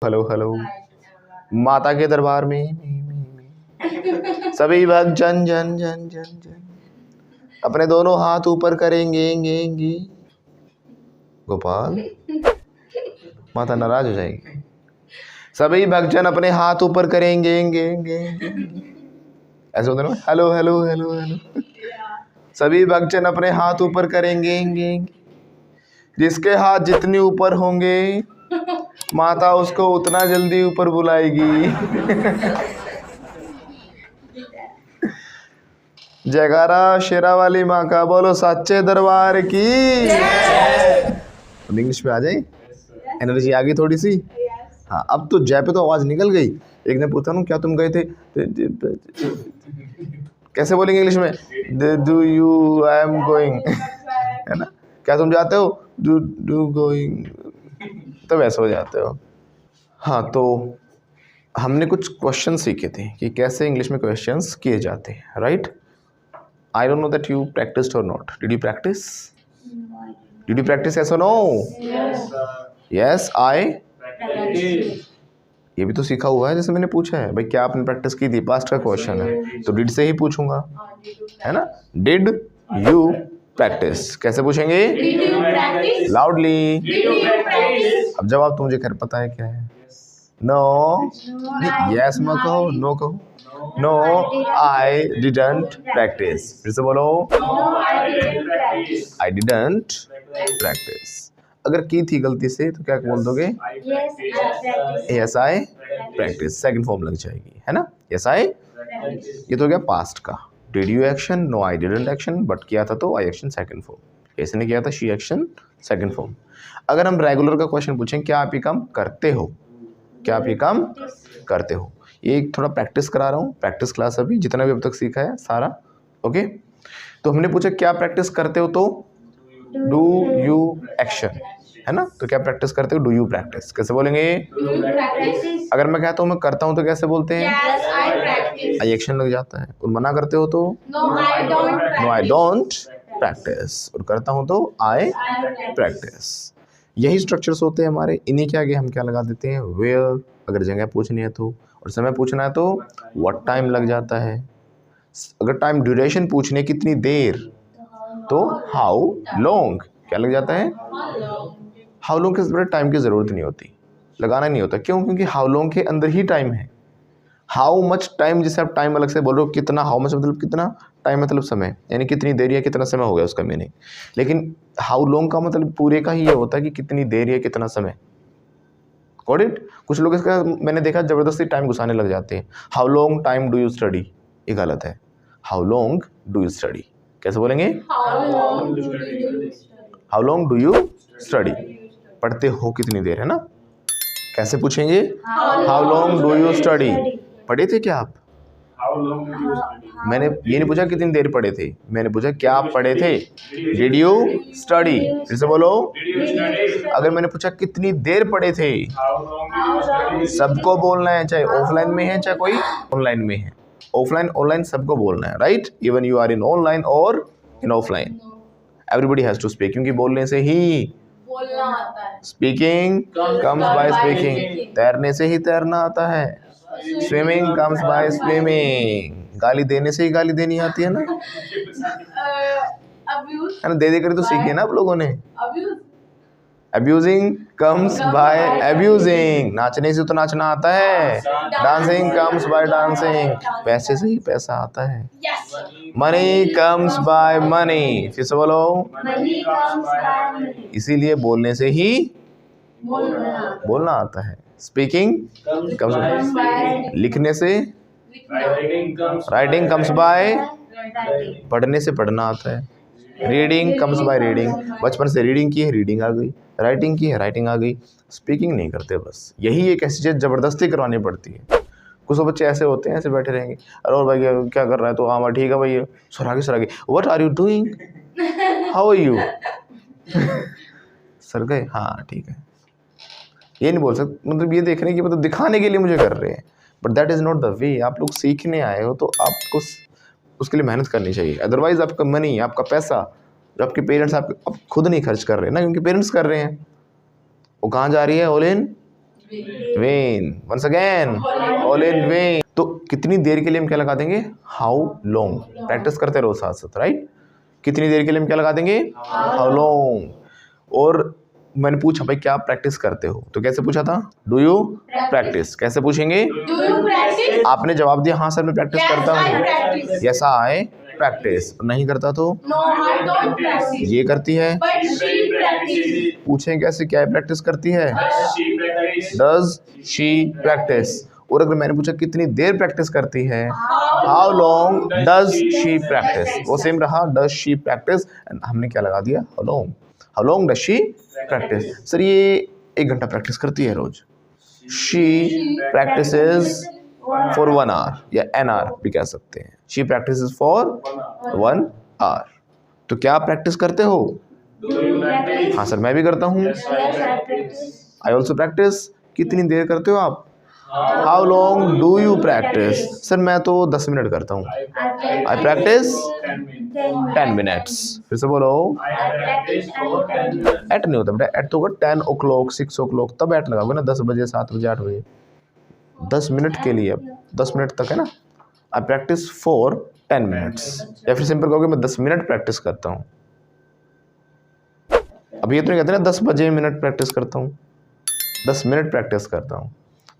Hello hello. माता के दरबार में सभी भक्त जन जन जन जन जन अपने दोनों हाथ ऊपर करेंगे गे। गोपाल, माता नाराज हो जाएगी। सभी भक्तजन अपने हाथ ऊपर करेंगे गे। ऐसे होता है ना, हेलो हेलो हेलो हेलो। सभी भक्तजन अपने हाथ ऊपर करेंगे गे। जिसके हाथ जितने ऊपर होंगे माता उसको उतना जल्दी ऊपर बुलाएगी। जयकारा शेरा वाली माँ का बोलो, सच्चे दरबार की। इंग्लिश में आ जाए, एनर्जी आ गई थोड़ी सी। हाँ, अब तो जय पे तो आवाज निकल गई। एक ने पूछा ना, क्या तुम गए थे? कैसे बोलेंगे इंग्लिश में? Do you I am going, है ना? क्या तुम जाते हो? डू गोइंग, तो वैसे हो जाते हो। हाँ, तो हमने कुछ क्वेश्चन सीखे थे कि कैसे इंग्लिश में क्वेश्चंस किए जाते हैं, right? I don't know that you practised और not. Did you practise? Did you practise, yes or no? Yes, I ये भी तो सीखा हुआ है। जैसे मैंने पूछा है भाई, क्या आपने प्रैक्टिस की थी? पास्ट का क्वेश्चन है तो डिड से ही पूछूंगा, है ना? डिड यू प्रैक्टिस कैसे पूछेंगे? लाउडली। अब जवाब तो मुझे खैर पता है क्या है। नो, यस मत कहो, नो कहो। No I didn't practice. फिर से बोलो, आई डिडंट प्रैक्टिस। अगर की थी गलती से तो क्या बोल दोगे? Yes I practice. Second form लग जाएगी, है ना? Yes I. ये तो गया पास्ट का। Did you action, no I didn't action, but किया था तो आई एक्शन सेकंड फॉर्म। कैसे ने किया था? She action second form. अगर हम रेगुलर का क्वेश्चन पूछें, क्या आप ये काम करते हो? क्या आप ये काम करते हो? ये एक थोड़ा प्रैक्टिस करा रहा हूँ, प्रैक्टिस क्लास अभी, जितना भी अब तक सीखा है सारा। ओके, तो हमने पूछा क्या प्रैक्टिस करते हो, तो डू यू एक्शन, है ना? तो क्या प्रैक्टिस करते हो? Do you practice. कैसे बोलेंगे? अगर मैं कहता हूँ मैं करता हूँ तो कैसे बोलते हैं? आई एक्शन लग जाता है। और मना करते हो तो नो आई डोंट प्रैक्टिस। और करता हूँ तो आई प्रैक्टिस। यही स्ट्रक्चर्स होते हैं हमारे। इन्हीं के आगे हम क्या लगा देते हैं? वेयर, अगर जगह पूछनी है तो, और समय पूछना है तो व्हाट टाइम लग जाता है। अगर टाइम ड्यूरेशन पूछने कितनी देर, तो हाउ लॉन्ग क्या लग जाता है? हाउ लॉन्ग के टाइम की ज़रूरत नहीं होती, लगाना नहीं होता। क्यों? क्योंकि हाउ लॉन्ग के अंदर ही टाइम है। हाउ मच टाइम, जैसे आप टाइम अलग से बोल रहे हो, कितना, हाउ मच मतलब कितना, टाइम मतलब समय, यानी कितनी देर या कितना समय हो गया उसका मीनिंग। लेकिन हाउ लॉन्ग का मतलब पूरे का ही ये होता है कि कितनी देर या कितना समय। Got it? कुछ लोग इसका मैंने देखा जबरदस्ती टाइम घुसाने लग जाते हैं। How long time do you study, ये गलत है। How long do you study. कैसे बोलेंगे? How long do you study, पढ़ते हो कितनी देर, है ना? कैसे पूछेंगे? How long do you study. पढ़े थे क्या आप? मैंने ये नहीं पूछा कितनी देर पढ़े थे, मैंने पूछा क्या आप पढ़े थे? Did you study. फिर से बोलो। अगर मैंने पूछा कितनी देर पढ़े थे, सबको बोलना है, चाहे ऑफलाइन में है चाहे कोई ऑनलाइन में है। ऑफलाइन ऑनलाइन सबको बोलना है, right? Even you are in online और in offline, everybody has to speak, क्योंकि बोलने से ही बोलना आता है। स्पीकिंग कम्स बाय स्पीकिंग, तैरने से ही तैरना आता है। स्विमिंग कम्स बाय स्विमिंग, गाली देने से ही गाली देनी आती है ना, है ना? दे दे कर तो सीखी है ना आप लोगों ने। अब्यूजिंग कम्स बाय अब्यूजिंग, नाचने से तो नाचना आता है। डांसिंग कम्स बाय डांसिंग, पैसे से ही पैसा आता है। Money comes by money. फिर से बोलो। इसीलिए बोलने से ही बोलना आता है। स्पीकिंग कम्स बाय, लिखने से, राइटिंग कम्स बाय, पढ़ने से पढ़ना आता है। रीडिंग कम्स बाय रीडिंग, बचपन से रीडिंग की है, रीडिंग आ गई। राइटिंग की है, राइटिंग आ गई। स्पीकिंग नहीं करते बस। यही एक ऐसी चीज़ ज़बरदस्ती करवानी पड़ती है। कुछ बच्चे ऐसे होते हैं, ऐसे बैठे रहेंगे, अरे और भाई क्या कर रहा है? तो हाँ ठीक है भाई, सरागे what are you doing, how are you. Sir गए, हाँ ठीक है। ये नहीं बोल सकते, मतलब ये देख रहे हैं कि मतलब दिखाने के लिए मुझे कर रहे हैं, but that is not the way. आप लोग सीखने आए हो तो आपको उसके लिए मेहनत करनी चाहिए। अदरवाइज आपका मनी, आपका पैसा जो आपके पेरेंट्स आप खुद नहीं खर्च कर रहे हैं ना, क्योंकि पेरेंट्स कर रहे हैं, वो कहाँ जा रही है? All in vain, once again all in vain. तो कितनी देर के लिए हम क्या लगा देंगे, हाउ लॉन्ग। प्रैक्टिस करते रहो साथ साथ, राइट। कितनी देर के लिए हम क्या लगा देंगे, हाउ लॉन्ग। और मैंने पूछा भाई क्या प्रैक्टिस करते हो, तो कैसे पूछा था, डू यू प्रैक्टिस। कैसे पूछेंगे, आपने जवाब दिया हाँ सर मैं प्रैक्टिस करता हूँ, यस आई प्रैक्टिस। नहीं करता तो ये करती है, पूछें कैसे, क्या प्रैक्टिस करती है, डज शी प्रैक्टिस। और अगर मैंने पूछा कितनी देर प्रैक्टिस करती है, how long does she practice, वो सेम रहा, डज शी प्रैक्टिस। हमने क्या लगा दिया, how long. How long does she practice. Sir ये 1 घंटा प्रैक्टिस करती है रोज। शी प्रैक्टिसेस फॉर 1 आवर या एन आवर भी कह सकते हैं। She practises for 1 hour. तो क्या आप प्रैक्टिस करते हो, हाँ सर मैं भी करता हूँ, आई ऑल्सो प्रैक्टिस। कितनी देर करते हो आप, how long do you practice. Sir मैं तो 10 मिनट करता हूँ, आई प्रैक्टिस 10 मिनट्स। फिर से बोलो, एट नहीं होता बेटा, एट तो होगा 10 o'clock 6 o'clock, तब एट लगाओगे ना, 10 बजे 7 बजे 8 बजे। 10 मिनट के लिए, अब 10 मिनट तक है ना। आई प्रैक्टिस फॉर 10 मिनट्स, या फिर सिंपल कहोगे मैं 10 मिनट प्रैक्टिस करता हूँ। अब ये तो नहीं कहते ना 10 बजे मिनट प्रैक्टिस करता हूँ, 10 मिनट प्रैक्टिस करता हूँ।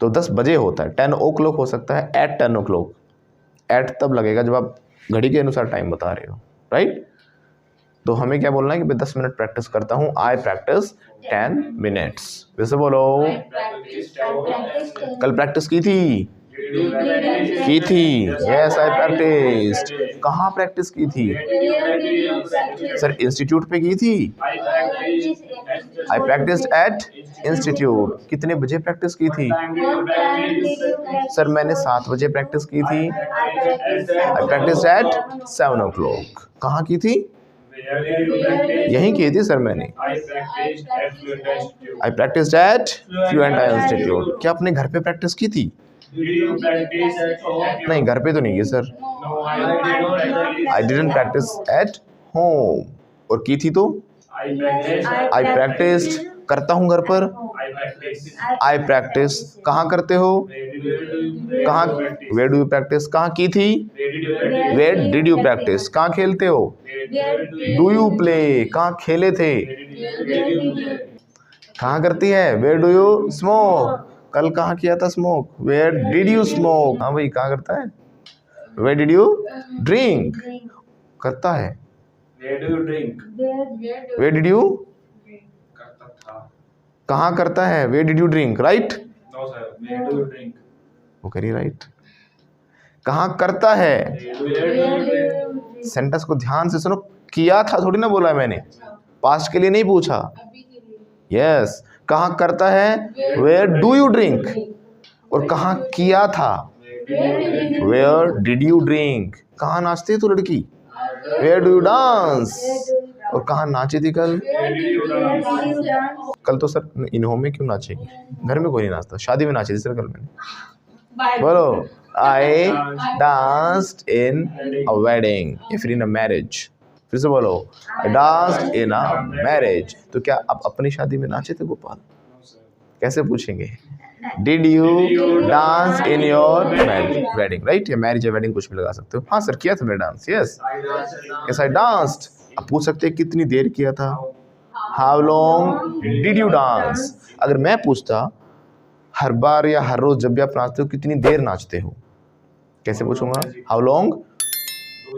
तो 10 बजे होता है, 10 o'clock हो सकता है, एट 10 o'clock। एट तब लगेगा जब आप घड़ी के अनुसार टाइम बता रहे हो, राइट। तो हमें क्या बोलना है कि मैं 10 मिनट प्रैक्टिस करता हूँ, आई प्रैक्टिस 10 मिनट्स। वैसे बोलो, कल प्रैक्टिस की थी, यस आई प्रैक्टिस्ड। कहाँ प्रैक्टिस की थी, सर इंस्टीट्यूट पे की थी, आई प्रैक्टिस्ड एट इंस्टीट्यूट। कितने बजे प्रैक्टिस की थी, सर मैंने 7 बजे प्रैक्टिस की थी, आई प्रैक्टिस्ड एट 7 o'clock। कहाँ की थी, यहीं की थी सर मैंने, आई प्रैक्टिस्ड एट फ्लुएंट इंस्टीट्यूट। क्या आपने घर पे प्रैक्टिस की थी, नहीं घर पे तो नहीं की sir, I didn't practice at home. और की थी तो आई प्रैक्टिस्ड, करता हूँ घर पर, आई प्रैक्टिस। कहाँ करते हो, कहाँ, वेयर डू यू प्रैक्टिस। कहाँ की थी, वेयर डिड यू प्रैक्टिस। कहाँ खेलते हो, डू यू प्ले। कहाँ खेले थे, कहाँ करती है, वेयर डू यू स्मोक। कल कहाँ किया था smoke, where did you smoke. हाँ भाई कहाँ करता है, वेयर डिड यू ड्रिंक, करता है, वेयर डिड यू, कहाँ करता है, where did you drink, right. वो करिए राइट, कहाँ करता है। सेंटेंस को ध्यान से सुनो, किया था थोड़ी ना बोला है मैंने, पास्ट के लिए नहीं पूछा, यस। कहाँ करता है, वेयर डू यू ड्रिंक। और कहाँ किया था, वेयर डिड यू ड्रिंक। कहाँ नाचती है तू लड़की, वेयर डू यू डांस। और कहाँ नाची थी कल, कल तो सर इन होम में क्यों नाचेगी, घर में कोई नहीं नाचता, शादी में नाची थी सर कल मैंने। बोलो, I danced in a wedding या फिर इन अ मैरिज। फिर से बोलो, I danced in a marriage. तो क्या आप अपनी शादी में नाचे थे गोपाल, कैसे पूछेंगे, did you dance in your wedding, right. या मैरिज या वेडिंग कुछ भी लगा सकते हो। हाँ सर किया था मैंने dance, yes yes I danced. अब पूछ सकते हैं कितनी देर किया था, how long did you dance. अगर मैं पूछता हर बार या हर रोज जब भी आप नाचते हो कितनी देर नाचते हो, कैसे पूछूंगा, how long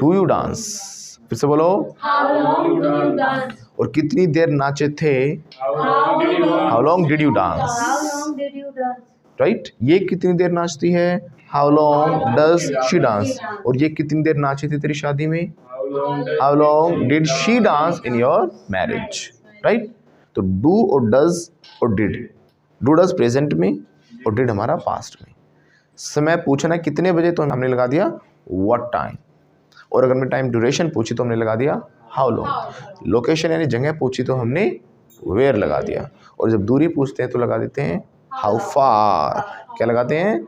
do you dance. फिर से बोलो, और कितनी देर नाचे थे, how long did you dance, right. ये कितनी देर नाचती है, how long does she dance. और ये कितनी देर नाची थी तेरी शादी में, how long did she dance in your marriage, right. तो डू और डज और डिड, डू डज प्रेजेंट में और डिड हमारा पास्ट में। समय पूछना है कितने बजे, तो हमने लगा दिया व्हाट टाइम। और अगर मैं टाइम ड्यूरेशन पूछी तो हमने लगा दिया हाउ लॉन्ग। लोकेशन यानी जगह पूछी तो हमने वेयर लगा दिया। और जब दूरी पूछते हैं तो लगा देते हैं हाउ फार। क्या लगाते हैं,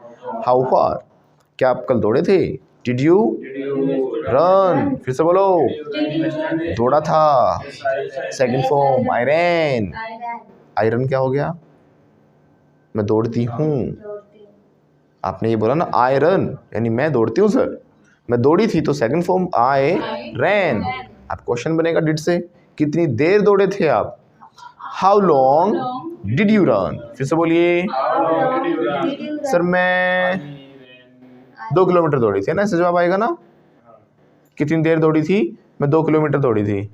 हाउ फार। क्या आप कल दौड़े थे, डिड यू रन। फिर से बोलो, दौड़ा था, second form I ran. I run क्या हो गया, मैं दौड़ती हूँ। आपने ये बोला ना आई रन, यानी मैं दौड़ती हूँ सर, मैं दौड़ी थी, तो सेकंड फॉर्म आई रैन। आप क्वेश्चन बनेगा डिड से, कितनी देर दौड़े थे आप, how long did you run. फिर से बोलिए सर मैं 2 किलोमीटर दौड़ी थी, है ना, ऐसे जवाब आएगा ना। कितनी देर दौड़ी थी, मैं 2 किलोमीटर दौड़ी थी।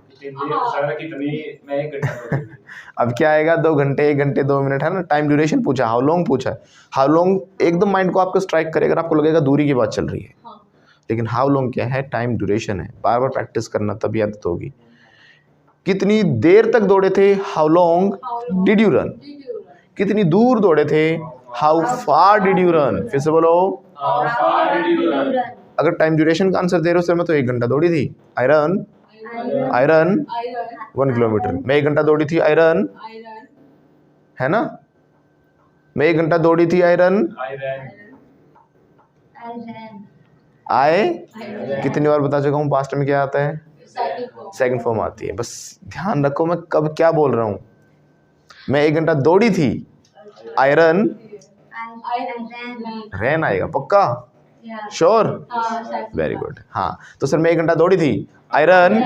अब क्या आएगा, 2 घंटे, 1 घंटे, 2 मिनट, है ना। टाइम ड्यूरेशन पूछा, हाउ लॉन्ग पूछा। हाउ लॉन्ग एकदम माइंड को आपको स्ट्राइक करेगा, अगर आपको लगेगा दूरी की बात चल रही है, लेकिन हाउ लॉन्ग क्या है, टाइम ड्यूरेशन है। बार बार प्रैक्टिस करना तभी आदत होगी। कितनी देर तक दौड़े थे, how long did you run. कितनी दूर दौड़े थे, how far did you run. फिर से बोलो, अगर टाइम ड्यूरेशन का आंसर दे रहे हो सर मैं तो 1 घंटा दौड़ी थी, आई रन 1 किलोमीटर। मैं 1 घंटा दौड़ी थी, आई रन, है ना। मैं 1 घंटा दौड़ी थी, आई रन, आए कितनी बार बता चुका हूँ, पास्ट में क्या आता है, सेकंड फॉर्म आती है। बस ध्यान रखो मैं कब क्या बोल रहा हूँ। मैं 1 घंटा दौड़ी थी, आई रन, रैन आएगा पक्का, श्योर, वेरी गुड। हाँ तो सर मैं 1 घंटा दौड़ी थी, आई रन,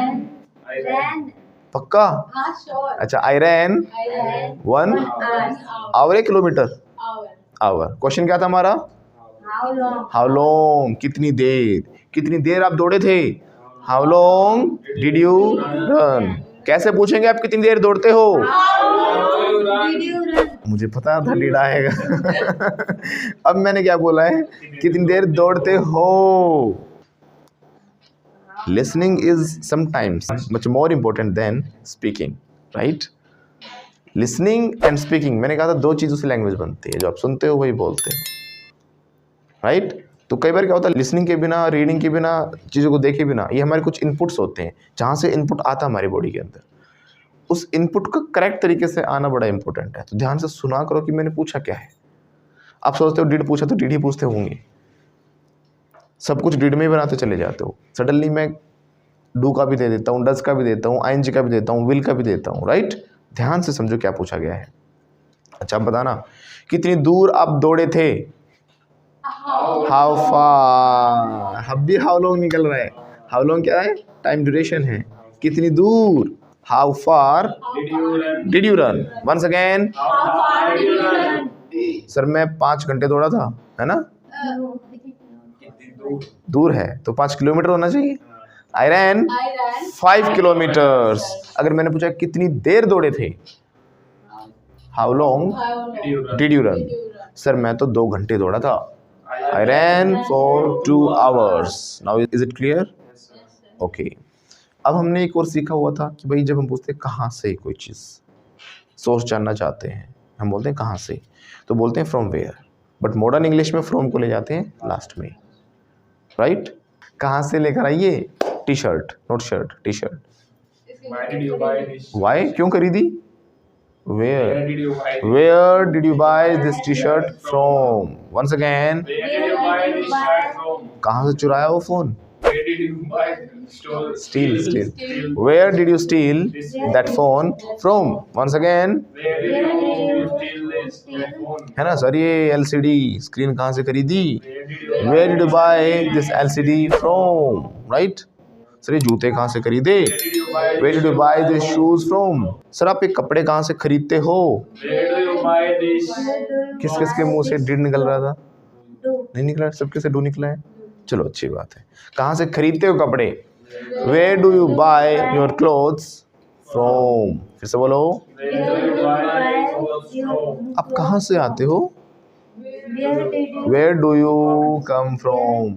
पक्का, अच्छा आई रैन 1 आवर, 1 किलोमीटर, आवर। क्वेश्चन क्या था हमारा, हाउ लॉन्ग, कितनी देर, कितनी देर आप दौड़े थे, how long did you run. कैसे पूछेंगे आप कितनी देर दौड़ते हो, मुझे पता था लीड आएगा। अब मैंने क्या बोला है, कितनी देर दौड़ते हो। Listening is sometimes much more important then speaking, right. Listening and speaking, मैंने कहा था 2 चीज़ों से लैंग्वेज बनती है, जो आप सुनते हो वही बोलते हो, राइट। तो कई बार क्या होता है, लिसनिंग के बिना, रीडिंग के बिना, चीज़ों को देखे बिना, ये हमारे कुछ इनपुट्स होते हैं जहाँ से इनपुट आता है हमारी बॉडी के अंदर, उस इनपुट का करेक्ट तरीके से आना बड़ा इंपॉर्टेंट है। तो ध्यान से सुना करो कि मैंने पूछा क्या है। आप सोचते हो डिड पूछा तो डिड ही पूछते होंगे, सब कुछ डिड में ही बनाते चले जाते हो। सडनली मैं डू का भी दे देता हूँ, डज का भी देता हूँ, आईएनजी का भी देता हूँ, विल का भी देता हूँ, राइट। ध्यान से समझो क्या पूछा गया है। अच्छा आप बताना, कितनी दूर आप दौड़े थे, हाउ फार। अब भी हाउ लॉन्ग निकल रहा है, हाउ लॉन्ग क्या है, टाइम ड्यूरेशन है। कितनी दूर, how far did you run. Once again, sir मैं 5 घंटे दौड़ा था, है ना, दूर है तो 5 किलोमीटर होना चाहिए। I ran 5 kilometres. अगर मैंने पूछा कितनी देर दौड़े थे, how long did you run, sir मैं तो 2 घंटे दौड़ा था, I ran for 2 hours. Now is it clear, okay. अब हमने एक और सीखा हुआ था कि भाई जब हम पूछते हैं कहाँ से कोई चीज़, सोर्स जानना चाहते हैं, हम बोलते हैं कहाँ से, तो बोलते हैं from where, but modern English में फ्रॉम को ले जाते हैं लास्ट में, राइट। कहाँ से लेकर आइए, T shirt, not shirt, T shirt. Why, क्यों खरीदी, where, where did you buy this T shirt from. Once again, कहाँ से चुराया वो phone, steal. Where did you steal that phone from? Once again, है ना सर, ये LCD स्क्रीन कहाँ से खरीदी, Where did you buy this LCD from? Right? Sir ये जूते कहाँ से खरीदे, Where did you buy these shoes from? Sir आप ये कपड़े कहाँ से खरीदते हो, किस किस के मुंह से डिड निकल रहा था, नहीं निकला, सबके से डू निकला है, चलो अच्छी बात है। कहाँ से खरीदते हो कपड़े, Where do you buy your clothes from? फिर से बोलो, आप कहाँ से आते हो, Where do you come from?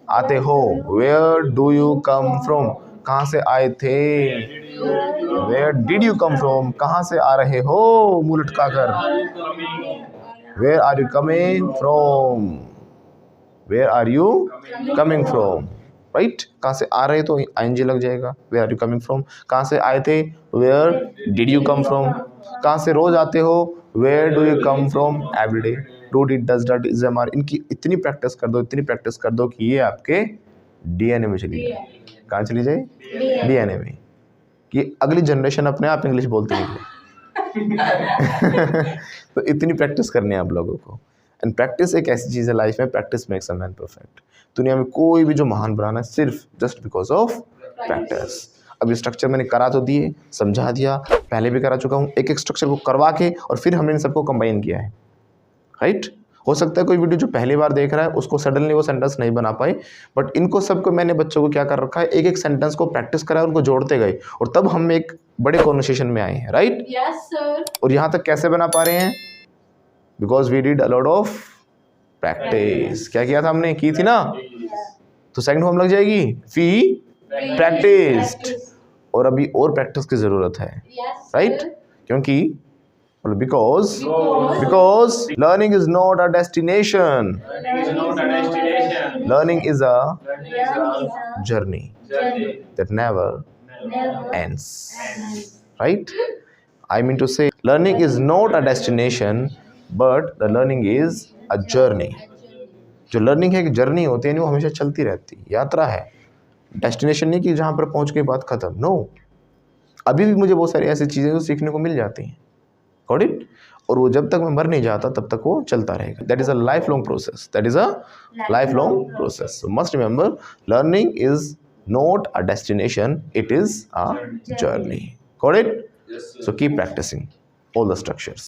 आते हो, Where do you come from? कहाँ से आए थे, Where did you come from? कहाँ से आ रहे हो, मुंह लटका कर, Where are you coming from? Where are you coming from? Right, कहाँ से आ रहे तो आईएनजी लग जाएगा, where are you coming from. कहाँ से आए थे, where did you come from. कहाँ से रोज आते हो, where do you come from everyday. Do did does डट इज एम आर, इनकी इतनी प्रैक्टिस कर दो, इतनी प्रैक्टिस कर दो कि ये आपके डीएनए में चली जाए। कहाँ चली जाए, डीएनए में, कि अगली जनरेशन अपने आप इंग्लिश बोलते निकले। तो इतनी प्रैक्टिस करनी है आप लोगों को। एंड प्रैक्टिस एक ऐसी चीज़ है लाइफ में, practice makes a man perfect. दुनिया में कोई भी जो महान बनाना है सिर्फ जस्ट बिकॉज ऑफ प्रैक्टिस। अब ये स्ट्रक्चर मैंने करा तो दिए, समझा दिया, पहले भी करा चुका हूँ, एक एक स्ट्रक्चर को करवा के और फिर हमने इन सबको कंबाइन किया है, राइट। हो सकता है कोई वीडियो जो पहली बार देख रहा है उसको सडनली वो सेंटेंस नहीं बना पाए, बट इनको सबको मैंने बच्चों को क्या कर रखा है, एक एक सेंटेंस को प्रैक्टिस करा, उनको जोड़ते गए और तब हम एक बड़े कॉन्वर्सेशन में आए हैं, राइट। Yes sir. और यहाँ तक कैसे बना पा रहे हैं, because we did a lot of practice. क्या किया था हमने, की थी ना, तो सेकंड फॉर्म लग जाएगी, वी प्रैक्टिस्ड। और अभी और प्रैक्टिस की जरूरत है, राइट, क्योंकि because learning is not a destination, learning is a journey that never ends, right. I mean to say learning is not a destination but the learning is a journey. जो learning है एक journey होती है, वो हमेशा चलती रहती है, यात्रा है, डेस्टिनेशन नहीं कि जहाँ पर पहुँच के बात खत्म, नो। अभी भी मुझे बहुत सारी ऐसी चीज़ें जो सीखने को मिल जाती हैं, गॉट इट। और वो जब तक मैं मर नहीं जाता तब तक वो चलता रहेगा। That is a life long process, that is a life long process. Must remember learning is not a destination, it is a journey, got it. So keep practising all the structures.